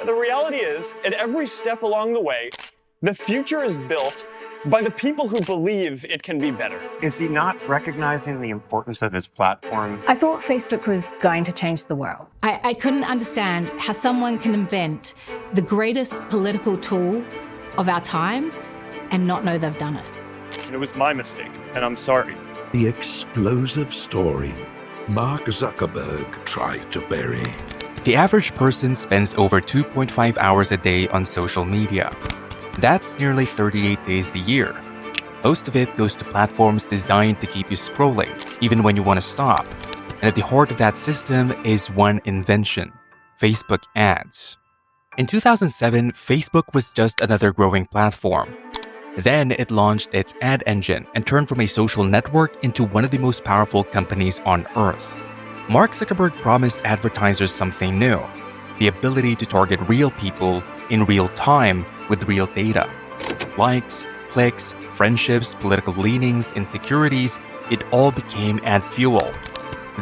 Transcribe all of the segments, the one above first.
the reality is, at every step along the way, the future is built by the people who believe it can be better. Is he not recognizing the importance of his platform? I thought Facebook was going to change the world. I couldn't understand how someone can invent the greatest political tool of our time and not know they've done it. And it was my mistake, and I'm sorry. The explosive story Mark Zuckerberg tried to bury. The average person spends over 2.5 hours a day on social media. That's nearly 38 days a year. Most of it goes to platforms designed to keep you scrolling, even when you want to stop. And at the heart of that system is one invention: Facebook ads. In 2007, Facebook was just another growing platform. Then it launched its ad engine and turned from a social network into one of the most powerful companies on earth. Mark Zuckerberg promised advertisers something new: the ability to target real people in real time with real data. Likes, clicks, friendships, political leanings, insecurities, it all became ad fuel.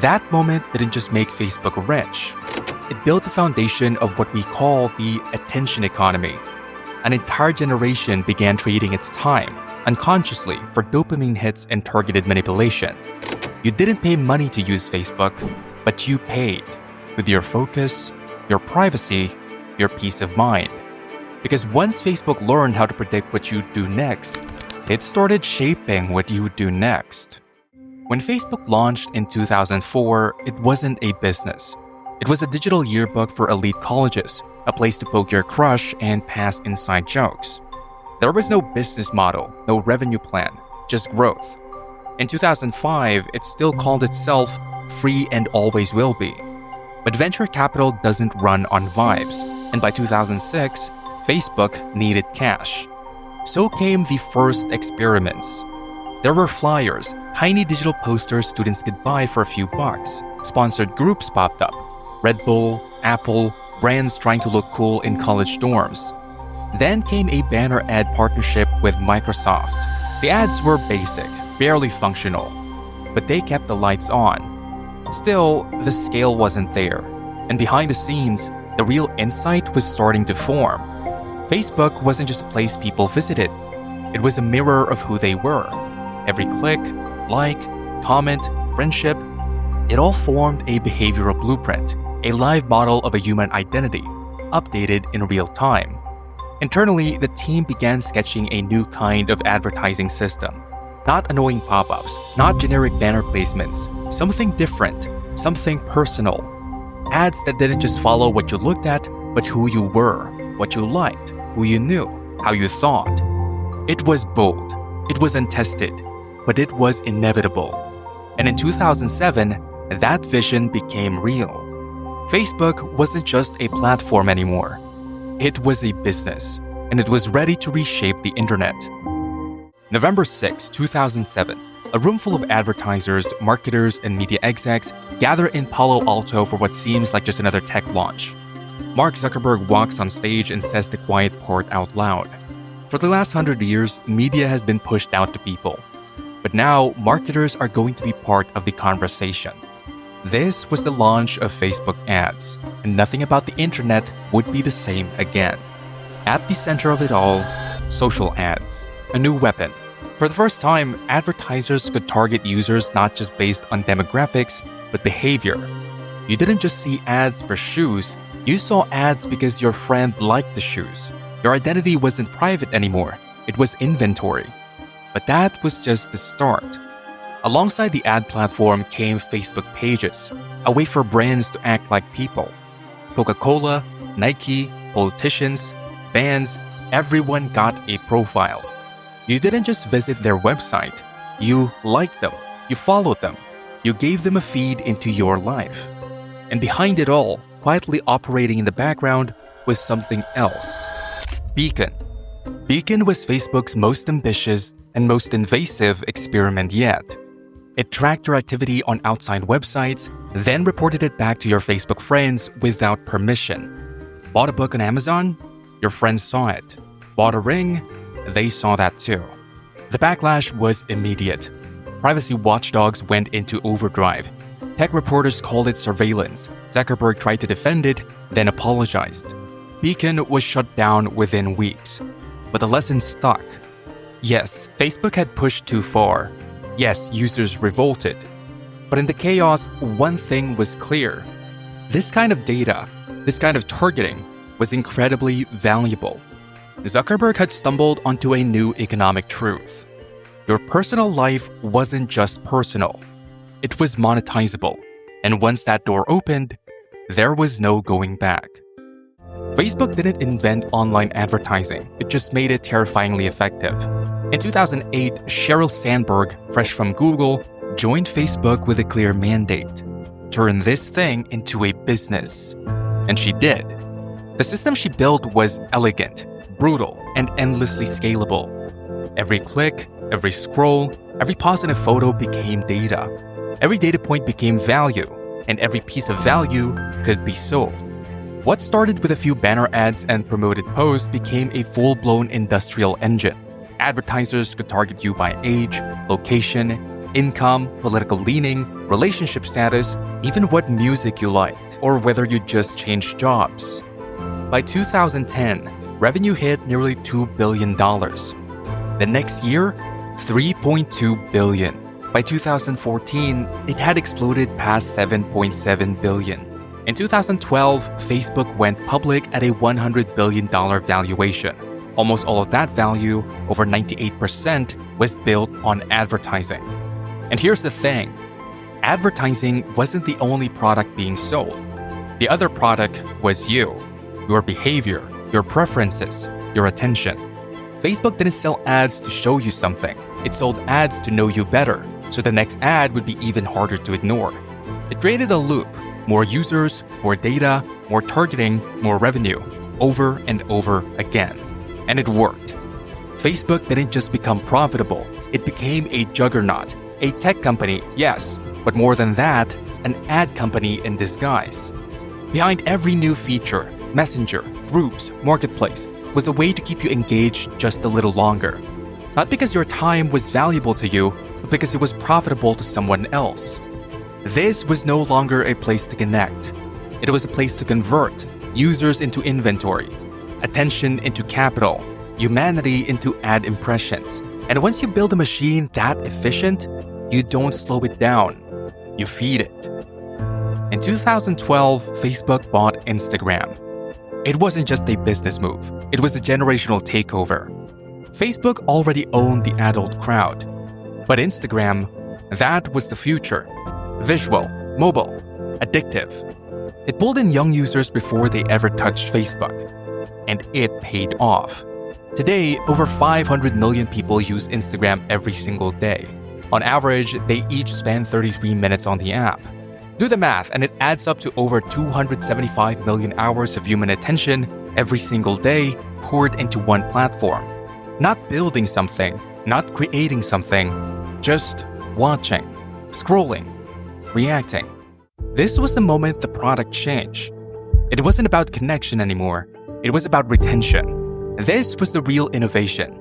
That moment didn't just make Facebook rich. It built the foundation of what we call the attention economy. An entire generation began trading its time, unconsciously, for dopamine hits and targeted manipulation. You didn't pay money to use Facebook, but you paid with your focus, your privacy, your peace of mind. Because once Facebook learned how to predict what you'd do next, it started shaping what you would do next. When Facebook launched in 2004, it wasn't a business. It was a digital yearbook for elite colleges, a place to poke your crush and pass inside jokes. There was no business model, no revenue plan, just growth. In 2005, it still called itself free and always will be. But venture capital doesn't run on vibes, and by 2006, Facebook needed cash. So came the first experiments. There were flyers, tiny digital posters students could buy for a few bucks. Sponsored groups popped up: Red Bull, Apple, brands trying to look cool in college dorms. Then came a banner ad partnership with Microsoft. The ads were basic, barely functional, but they kept the lights on. Still, the scale wasn't there, and behind the scenes, the real insight was starting to form. Facebook wasn't just a place people visited. It was a mirror of who they were. Every click, like, comment, friendship, it all formed a behavioral blueprint, a live model of a human identity, updated in real time. Internally, the team began sketching a new kind of advertising system. Not annoying pop-ups, not generic banner placements, something different, something personal. Ads that didn't just follow what you looked at, but who you were, what you liked, who you knew, how you thought. It was bold, it was untested, but it was inevitable. And in 2007, that vision became real. Facebook wasn't just a platform anymore. It was a business, and it was ready to reshape the internet. November 6, 2007, a room full of advertisers, marketers, and media execs gather in Palo Alto for what seems like just another tech launch. Mark Zuckerberg walks on stage and says the quiet part out loud. For the last 100 years, media has been pushed out to people. But now, marketers are going to be part of the conversation. This was the launch of Facebook ads, and nothing about the internet would be the same again. At the center of it all, social ads, a new weapon. For the first time, advertisers could target users not just based on demographics, but behavior. You didn't just see ads for shoes, you saw ads because your friend liked the shoes. Your identity wasn't private anymore, it was inventory. But that was just the start. Alongside the ad platform came Facebook Pages, a way for brands to act like people. Coca-Cola, Nike, politicians, bands, everyone got a profile. You didn't just visit their website, you liked them, you followed them, you gave them a feed into your life. And behind it all, quietly operating in the background, was something else. Beacon. Beacon was Facebook's most ambitious and most invasive experiment yet. It tracked your activity on outside websites, then reported it back to your Facebook friends without permission. Bought a book on Amazon? Your friends saw it. Bought a ring? They saw that too. The backlash was immediate. Privacy watchdogs went into overdrive. Tech reporters called it surveillance. Zuckerberg tried to defend it, then apologized. beacon was shut down within weeks. But the lesson stuck. Yes, Facebook had pushed too far. Yes, users revolted. But in the chaos, one thing was clear. This kind of data, this kind of targeting, was incredibly valuable. Zuckerberg had stumbled onto a new economic truth. Your personal life wasn't just personal. It was monetizable. And once that door opened, there was no going back. Facebook didn't invent online advertising, it just made it terrifyingly effective. In 2008, Sheryl Sandberg, fresh from Google, joined Facebook with a clear mandate: turn this thing into a business. And she did. The system she built was elegant, brutal, and endlessly scalable. Every click, every scroll, every positive photo became data. Every data point became value, and every piece of value could be sold. What started with a few banner ads and promoted posts became a full-blown industrial engine. Advertisers could target you by age, location, income, political leaning, relationship status, even what music you liked, or whether you just changed jobs. By 2010, revenue hit nearly $2 billion. The next year, $3.2 billion. By 2014, it had exploded past $7.7 billion. In 2012, Facebook went public at a $100 billion valuation. Almost all of that value, over 98%, was built on advertising. And here's the thing. Advertising wasn't the only product being sold. The other product was you, your behavior, your preferences, your attention. Facebook didn't sell ads to show you something. It sold ads to know you better, so the next ad would be even harder to ignore. It created a loop. More users, more data, more targeting, more revenue, over and over again. And it worked. Facebook didn't just become profitable, it became a juggernaut, a tech company, yes, but more than that, an ad company in disguise. Behind every new feature, Messenger, Groups, Marketplace, was a way to keep you engaged just a little longer. Not because your time was valuable to you, but because it was profitable to someone else. This was no longer a place to connect. It was a place to convert users into inventory, attention into capital, humanity into ad impressions. And once you build a machine that efficient, you don't slow it down, you feed it. In 2012, Facebook bought Instagram. It wasn't just a business move, it was a generational takeover. Facebook already owned the adult crowd. But Instagram, that was the future. Visual, mobile, addictive. It pulled in young users before they ever touched Facebook. And it paid off. Today, over 500 million people use Instagram every single day. On average, they each spend 33 minutes on the app. Do the math, and it adds up to over 275 million hours of human attention every single day poured into one platform. Not building something, not creating something, just watching, scrolling, reacting. This was the moment the product changed. It wasn't about connection anymore. It was about retention. This was the real innovation.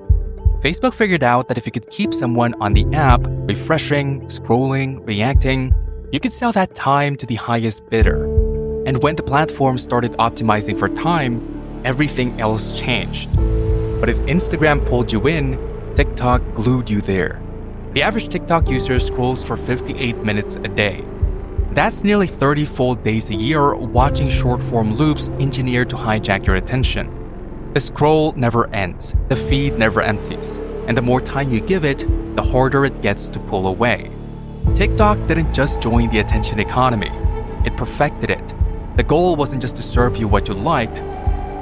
Facebook figured out that if you could keep someone on the app, refreshing, scrolling, reacting, you could sell that time to the highest bidder. And when the platform started optimizing for time, everything else changed. But if Instagram pulled you in, TikTok glued you there. The average TikTok user scrolls for 58 minutes a day. That's nearly 30 full days a year watching short-form loops engineered to hijack your attention. The scroll never ends, the feed never empties, and the more time you give it, the harder it gets to pull away. TikTok didn't just join the attention economy, it perfected it. The goal wasn't just to serve you what you liked,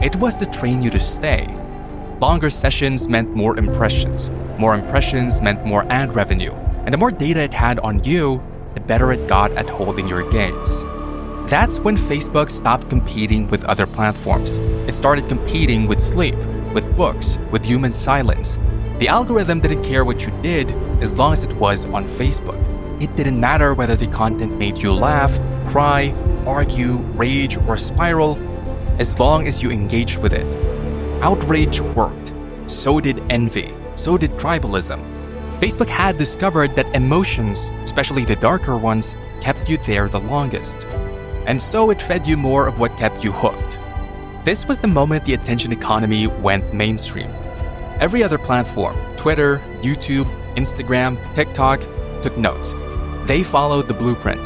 it was to train you to stay. Longer sessions meant more impressions meant more ad revenue, and the more data it had on you, the better it got at holding your gaze. That's when Facebook stopped competing with other platforms. It started competing with sleep, with books, with human silence. The algorithm didn't care what you did as long as it was on Facebook. It didn't matter whether the content made you laugh, cry, argue, rage, or spiral, as long as you engaged with it. Outrage worked. So did envy. So did tribalism. Facebook had discovered that emotions, especially the darker ones, kept you there the longest. And so it fed you more of what kept you hooked. This was the moment the attention economy went mainstream. Every other platform, Twitter, YouTube, Instagram, TikTok, took notes. They followed the blueprint.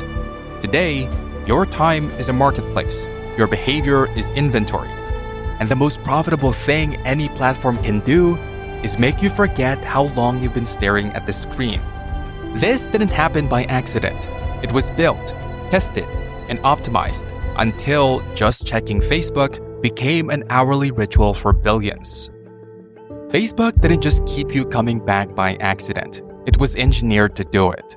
Today, your time is a marketplace. Your behavior is inventory. And the most profitable thing any platform can do is make you forget how long you've been staring at the screen. This didn't happen by accident. It was built, tested, and optimized until just checking Facebook became an hourly ritual for billions. Facebook didn't just keep you coming back by accident. It was engineered to do it.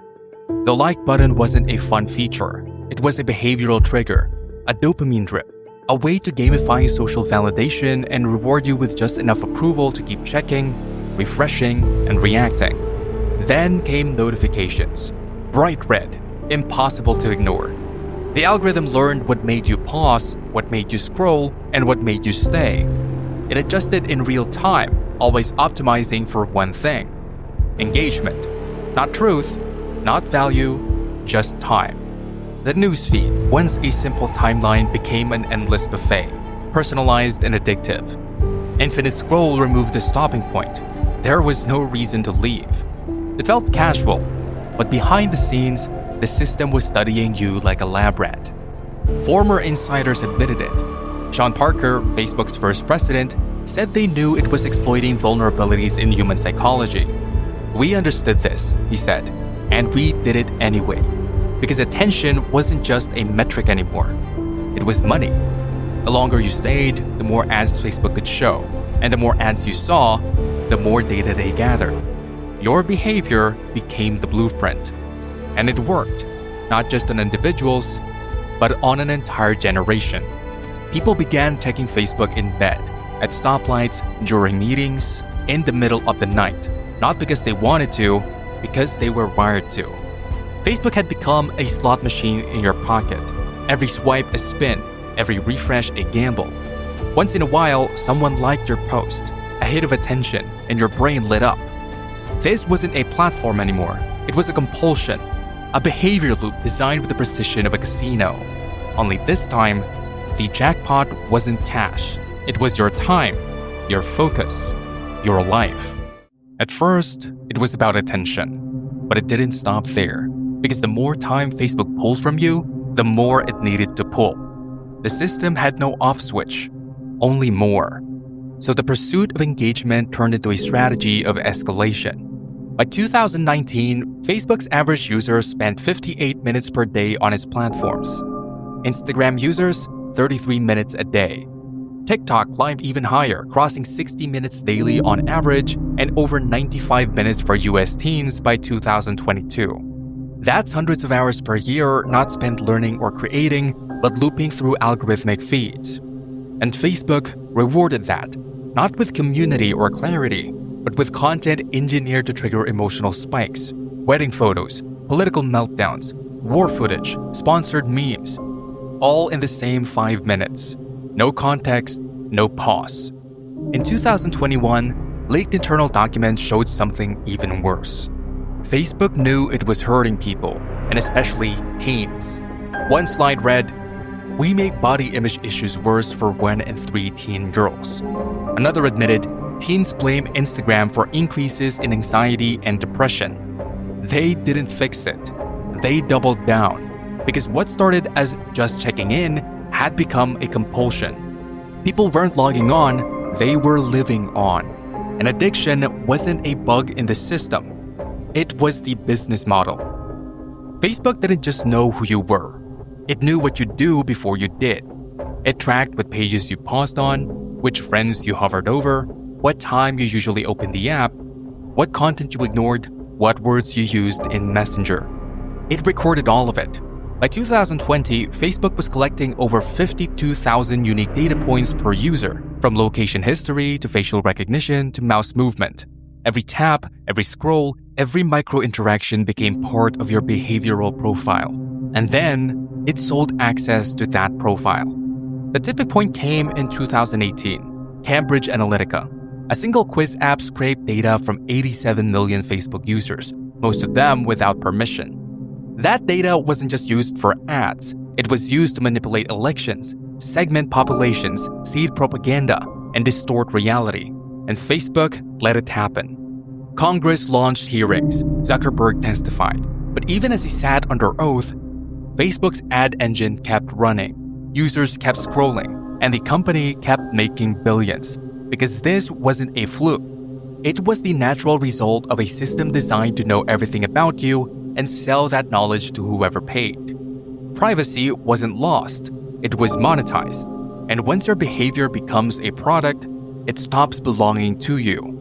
The like button wasn't a fun feature. It was a behavioral trigger, a dopamine drip, a way to gamify social validation and reward you with just enough approval to keep checking, refreshing, and reacting. Then came notifications. Bright red, impossible to ignore. The algorithm learned what made you pause, what made you scroll, and what made you stay. It adjusted in real time, always optimizing for one thing: engagement. Not truth, not value, just time. The newsfeed, once a simple timeline, became an endless buffet, personalized and addictive. Infinite scroll removed the stopping point. There was no reason to leave. It felt casual, but behind the scenes, the system was studying you like a lab rat. Former insiders admitted it. Sean Parker, Facebook's first president, said they knew it was exploiting vulnerabilities in human psychology. "We understood this," he said, "and we did it anyway. Because attention wasn't just a metric anymore. It was money. The longer you stayed, the more ads Facebook could show. And the more ads you saw, the more data they gathered. Your behavior became the blueprint. And it worked, not just on individuals, but on an entire generation. People began checking Facebook in bed, at stoplights, during meetings, in the middle of the night. Not because they wanted to, because they were wired to. Facebook had become a slot machine in your pocket. Every swipe a spin, every refresh a gamble. Once in a while, someone liked your post, a hit of attention, and your brain lit up. This wasn't a platform anymore. It was a compulsion, a behavior loop designed with the precision of a casino. Only this time, the jackpot wasn't cash. It was your time, your focus, your life. At first, it was about attention, but it didn't stop there. Because the more time Facebook pulled from you, the more it needed to pull. The system had no off switch, only more. So the pursuit of engagement turned into a strategy of escalation. By 2019, Facebook's average user spent 58 minutes per day on its platforms. Instagram users, 33 minutes a day. TikTok climbed even higher, crossing 60 minutes daily on average and over 95 minutes for US teens by 2022. That's hundreds of hours per year not spent learning or creating, but looping through algorithmic feeds. And Facebook rewarded that, not with community or clarity, but with content engineered to trigger emotional spikes. Wedding photos, political meltdowns, war footage, sponsored memes, all in the same 5 minutes. No context, no pause. In 2021, leaked internal documents showed something even worse. Facebook knew it was hurting people, and especially teens. One slide read, "We make body image issues worse for 1 in 3 teen girls." Another admitted, teens blame Instagram for increases in anxiety and depression. They didn't fix it. They doubled down, because what started as just checking in had become a compulsion. People weren't logging on, they were living on. And addiction wasn't a bug in the system. It was the business model. Facebook didn't just know who you were. It knew what you'd do before you did. It tracked what pages you paused on, which friends you hovered over, what time you usually opened the app, what content you ignored, what words you used in Messenger. It recorded all of it. By 2020, Facebook was collecting over 52,000 unique data points per user, from location history to facial recognition to mouse movement. Every tap, every scroll, every micro-interaction became part of your behavioral profile. And then, it sold access to that profile. The tipping point came in 2018. Cambridge Analytica. A single quiz app scraped data from 87 million Facebook users, most of them without permission. That data wasn't just used for ads. It was used to manipulate elections, segment populations, seed propaganda, and distort reality. And Facebook let it happen. Congress launched hearings. Zuckerberg testified. But even as he sat under oath, Facebook's ad engine kept running. Users kept scrolling, and the company kept making billions. Because this wasn't a fluke. It was the natural result of a system designed to know everything about you and sell that knowledge to whoever paid. Privacy wasn't lost, it was monetized. And once your behavior becomes a product, it stops belonging to you.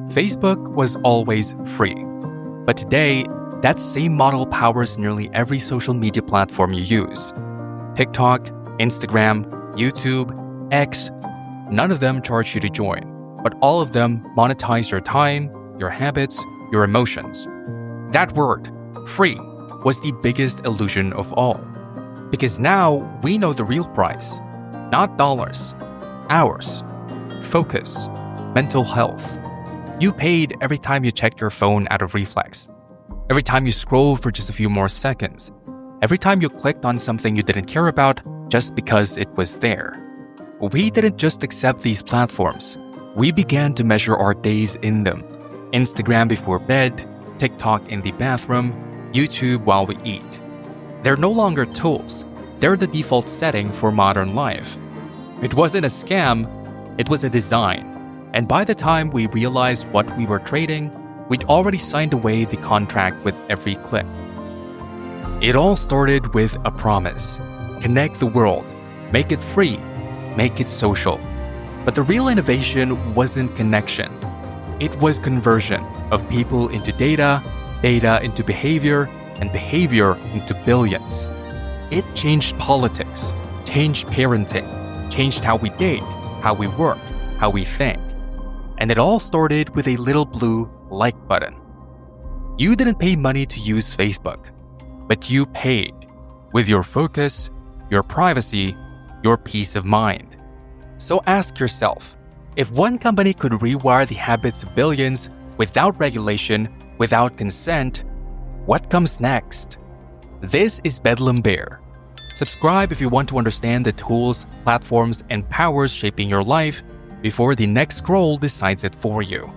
Facebook was always free. But today, that same model powers nearly every social media platform you use. TikTok, Instagram, YouTube, X, none of them charge you to join, but all of them monetize your time, your habits, your emotions. That word, free, was the biggest illusion of all. Because now we know the real price. Not dollars, hours, focus, mental health. You paid every time you checked your phone out of reflex. Every time you scrolled for just a few more seconds. Every time you clicked on something you didn't care about just because it was there. We didn't just accept these platforms. We began to measure our days in them. Instagram before bed, TikTok in the bathroom, YouTube while we eat. They're no longer tools. They're the default setting for modern life. It wasn't a scam, it was a design. And by the time we realized what we were trading, we'd already signed away the contract with every click. It all started with a promise. Connect the world. Make it free. Make it social. But the real innovation wasn't connection. It was conversion of people into data, data into behavior, and behavior into billions. It changed politics, changed parenting, changed how we date, how we work, how we think. And it all started with a little blue like button. You didn't pay money to use Facebook, but you paid with your focus, your privacy, your peace of mind. So ask yourself, if one company could rewire the habits of billions without regulation, without consent, what comes next? This is Bedlam Bear. Subscribe if you want to understand the tools, platforms, and powers shaping your life before the next scroll decides it for you.